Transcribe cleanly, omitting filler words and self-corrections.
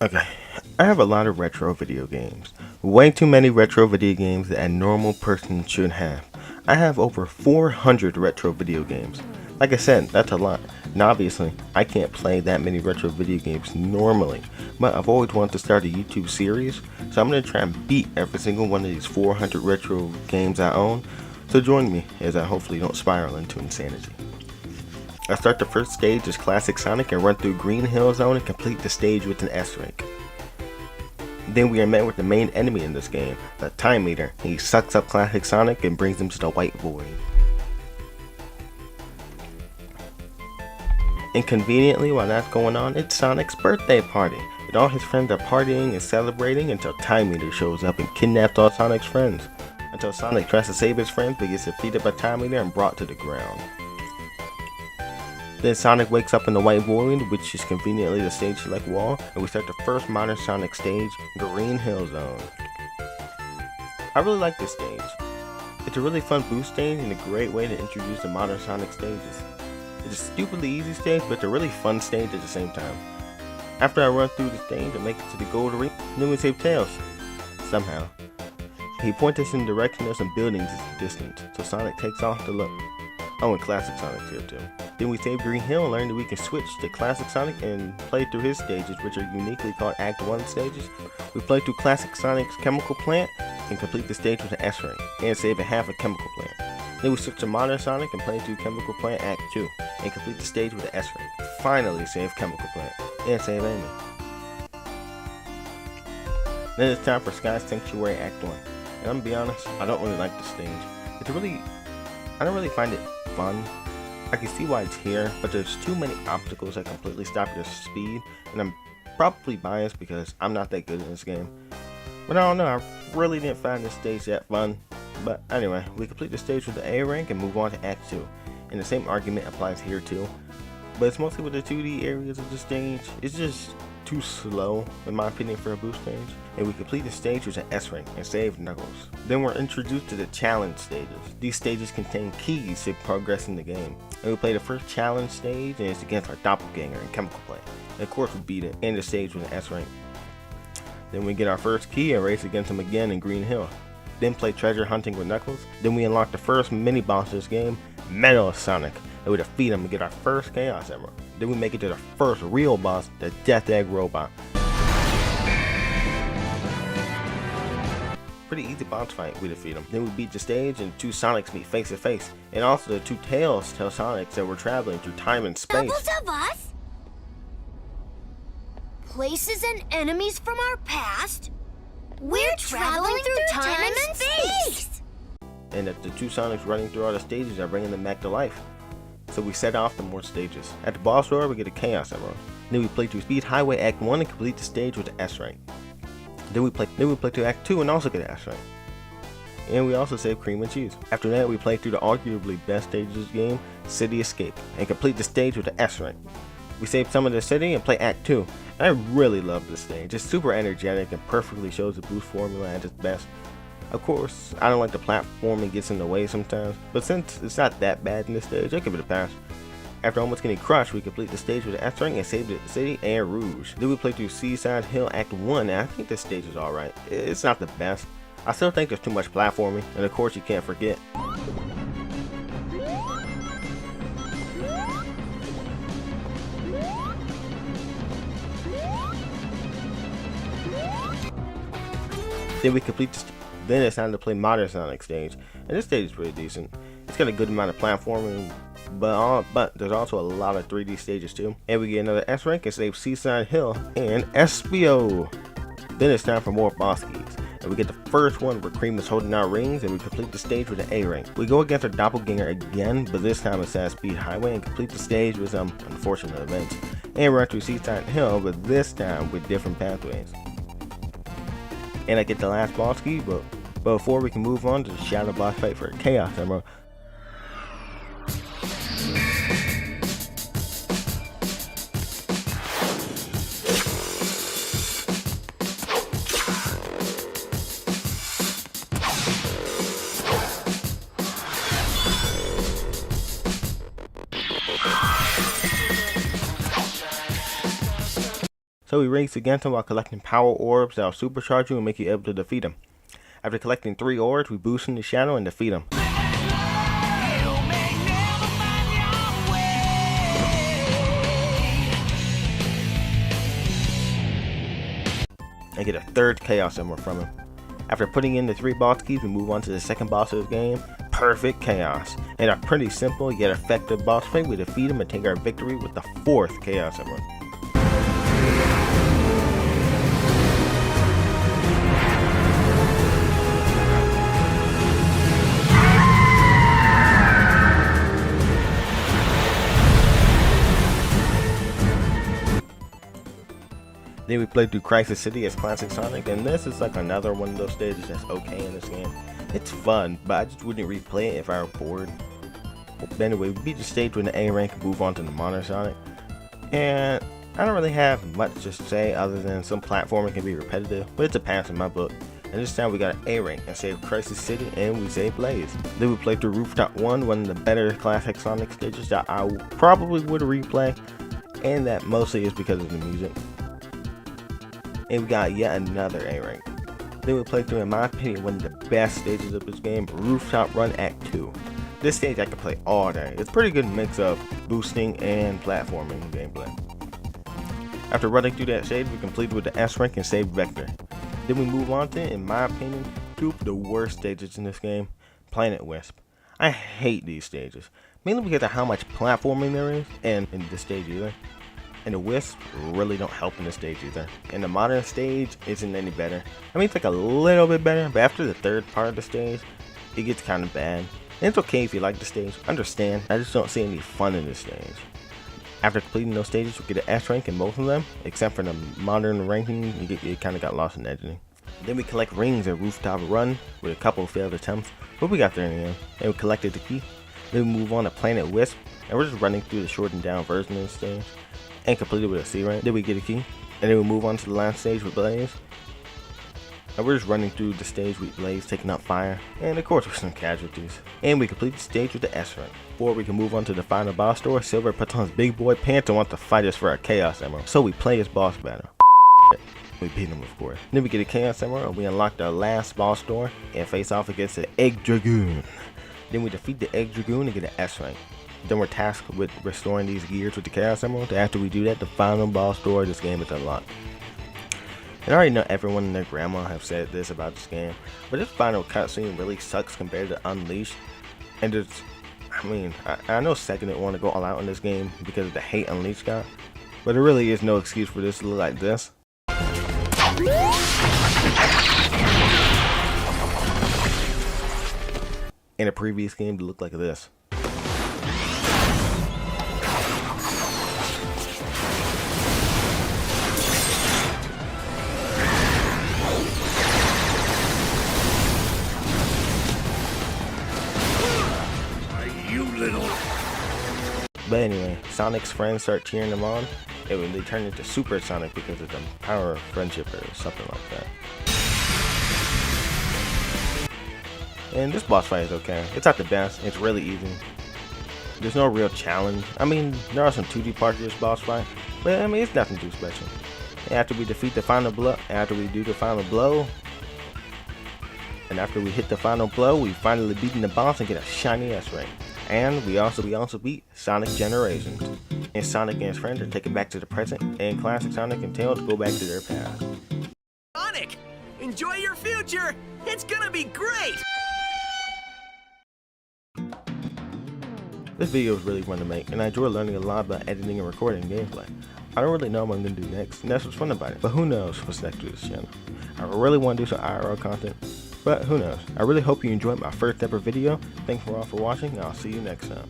Okay, I have a lot of retro video games. Way too many retro video games that a normal person should have. I have over 400 retro video games. Like I said, that's a lot. Now obviously, I can't play that many retro video games normally, but I've always wanted to start a YouTube series, so I'm going to try and beat every single one of these 400 retro games I own. So join me as I hopefully don't spiral into insanity. I start the first stage as Classic Sonic and run through Green Hill Zone and complete the stage with an S rank. Then we are met with the main enemy in this game, the Time Eater. He sucks up Classic Sonic and brings him to the White Void. Inconveniently, while that's going on, it's Sonic's birthday party, and all his friends are partying and celebrating until Time Eater shows up and kidnaps all Sonic's friends. Until Sonic tries to save his friends but gets defeated by Time Eater and brought to the ground. Then Sonic wakes up in the White Void, which is conveniently the stage select wall, and we start the first modern Sonic stage, Green Hill Zone. I really like this stage. It's a really fun boost stage and a great way to introduce the modern Sonic stages. It's a stupidly easy stage, but it's a really fun stage at the same time. After I run through the stage and make it to the gold arena, then we save Tails. Somehow. He points us in the direction of some buildings in the distance, so Sonic takes off to look. Oh, and Classic Sonic's here too. Then we save Green Hill and learn that we can switch to Classic Sonic and play through his stages, which are uniquely called Act 1 stages. We play through Classic Sonic's chemical plant and complete the stage with an S rank, and save a half a chemical plant. Then we switch to Modern Sonic and play through Chemical Plant Act 2, and complete the stage with an S rank. Finally save Chemical Plant, and save Amy. Then it's time for Sky Sanctuary Act 1, and I'm gonna be honest, I don't really like this stage. I don't really find it fun. I can see why it's here, but there's too many obstacles that completely stop your speed, and I'm probably biased because I'm not that good in this game. But I don't know, I really didn't find this stage that fun. But anyway, we complete the stage with the A rank and move on to Act 2, and the same argument applies here too. But it's mostly with the 2D areas of the stage. It's just too slow, in my opinion, for a boost stage. And we complete the stage with an S rank and save Knuckles. Then we're introduced to the challenge stages. These stages contain keys to progress in the game. And we play the first challenge stage, and it's against our doppelganger in Chemical Plant. And of course we beat it, and the stage with an S rank. Then we get our first key and race against him again in Green Hill. Then play treasure hunting with Knuckles. Then we unlock the first mini boss of this game, Metal Sonic. And we defeat him and get our first Chaos Emerald. Then we make it to the first real boss, the Death Egg Robot. Pretty easy boss fight, we defeat him. Then we beat the stage and two Sonics meet face to face. And also the two Tails tell Sonics that we're traveling through time and space. Doubles of us? Places and enemies from our past? We're traveling through time and space! And that the two Sonics running through all the stages are bringing them back to life. So we set off to more stages. At the boss door, we get a Chaos Emerald. Then we play through Speed Highway Act 1 and complete the stage with the S rank. Then we play through Act 2 and also get an S rank. And we also save Cream and Cheese. After that, we play through the arguably best stage of this game, City Escape, and complete the stage with the S rank. We save some of the city and play Act 2. I really love this stage. It's super energetic and perfectly shows the boost formula at its best. Of course, I don't like the platforming gets in the way sometimes, but since it's not that bad in this stage, I'll give it a pass. After almost getting crushed, we complete the stage with the S rank and save the city and Rouge. Then we play through Seaside Hill Act 1, and I think this stage is alright. It's not the best. I still think there's too much platforming, and of course you can't forget. Then it's time to play Modern Sonic stage, and this stage is pretty decent. It's got a good amount of platforming, but there's also a lot of 3D stages too. And we get another S rank and save Seaside Hill and SBO. Then it's time for more boss keys, and we get the first one where Cream is holding our rings, and we complete the stage with an A rank. We go against our doppelganger again, but this time it's at Speed Highway and complete the stage with some unfortunate events. And run through Seaside Hill, but this time with different pathways. And I get the last boss key, but before we can move on to the shadow boss fight for a Chaos Emerald, So we race against him while collecting power orbs that will supercharge you and make you able to defeat him. After collecting 3 orbs, we boost in the shadow and defeat him. And get a 3rd Chaos Emerald from him. After putting in the 3 boss keys, we move on to the second boss of the game, Perfect Chaos. In a pretty simple yet effective boss fight, we defeat him and take our victory with the 4th Chaos Emerald. Then we played through Crisis City as Classic Sonic, and this is like another one of those stages that's okay in this game. It's fun, but I just wouldn't replay it if I were bored. But anyway, we beat the stage with an A rank and move on to the modern Sonic. And I don't really have much to say other than some platforming can be repetitive, but it's a pass in my book. And this time we got an A rank and saved Crisis City and we saved Blaze. Then we played through Rooftop 1, one of the better Classic Sonic stages that I probably would replay. And that mostly is because of the music. And we got yet another A rank. Then we played through, in my opinion, one of the best stages of this game, Rooftop Run Act 2. This stage I could play all day. It's a pretty good mix of boosting and platforming gameplay. After running through that stage, we completed with the S rank and saved Vector. Then we move on to, in my opinion, 2 of the worst stages in this game, Planet Wisp. I hate these stages, mainly because of how much platforming there is, and in this stage either. And the Wisp really don't help in the stage either. And the modern stage isn't any better. I mean, it's like a little bit better, but after the 3rd part of the stage, it gets kind of bad. And it's okay if you like the stage, understand, I just don't see any fun in this stage. After completing those stages, we get an S rank in both of them, except for the modern ranking, you kind of got lost in editing. Then we collect rings at Rooftop Run with a couple of failed attempts, but we got there in the end. And we collected the key. Then we move on to Planet Wisp, and we're just running through the shortened down version of the stage. And completed with a C rank. Then we get a key, and then we move on to the last stage with Blaze. And we're just running through the stage with Blaze taking out fire, and of course with some casualties. And we complete the stage with the S rank. Before we can move on to the final boss door, Silver puts on his big boy pants and wants to fight us for a Chaos Emerald. So we play his boss battle. We beat him, of course. Then we get a Chaos Emerald, and we unlock the last boss door and face off against the Egg Dragoon. Then we defeat the Egg Dragoon and get an S rank. Then we're tasked with restoring these gears with the Chaos Emerald. After we do that, the final boss door of this game is unlocked. And I already know everyone and their grandma have said this about this game, but this final cutscene really sucks compared to Unleashed. And it's, I mean, I know Sega didn't want to go all out in this game because of the hate Unleashed got, but there really is no excuse for this to look like this. In a previous game to look like this. But anyway, Sonic's friends start cheering him on, and when they turn into Super Sonic because of the power of friendship or something like that. And this boss fight is okay. It's not the best, it's really easy. There's no real challenge. I mean, there are some 2D parts of this boss fight, but I mean, it's nothing too special. And after we defeat the final blow, after we hit the final blow, we finally beaten the boss and get a shiny S rank. And we also beat Sonic Generations. And Sonic and his friends are taken back to the present, and Classic Sonic and Tails go back to their past. Sonic, enjoy your future! It's gonna be great! This video was really fun to make, and I enjoy learning a lot about editing and recording gameplay. I don't really know what I'm going to do next, and that's what's fun about it, but who knows what's next to this channel. I really want to do some IRL content, but who knows. I really hope you enjoyed my first ever video. Thanks for all for watching, and I'll see you next time.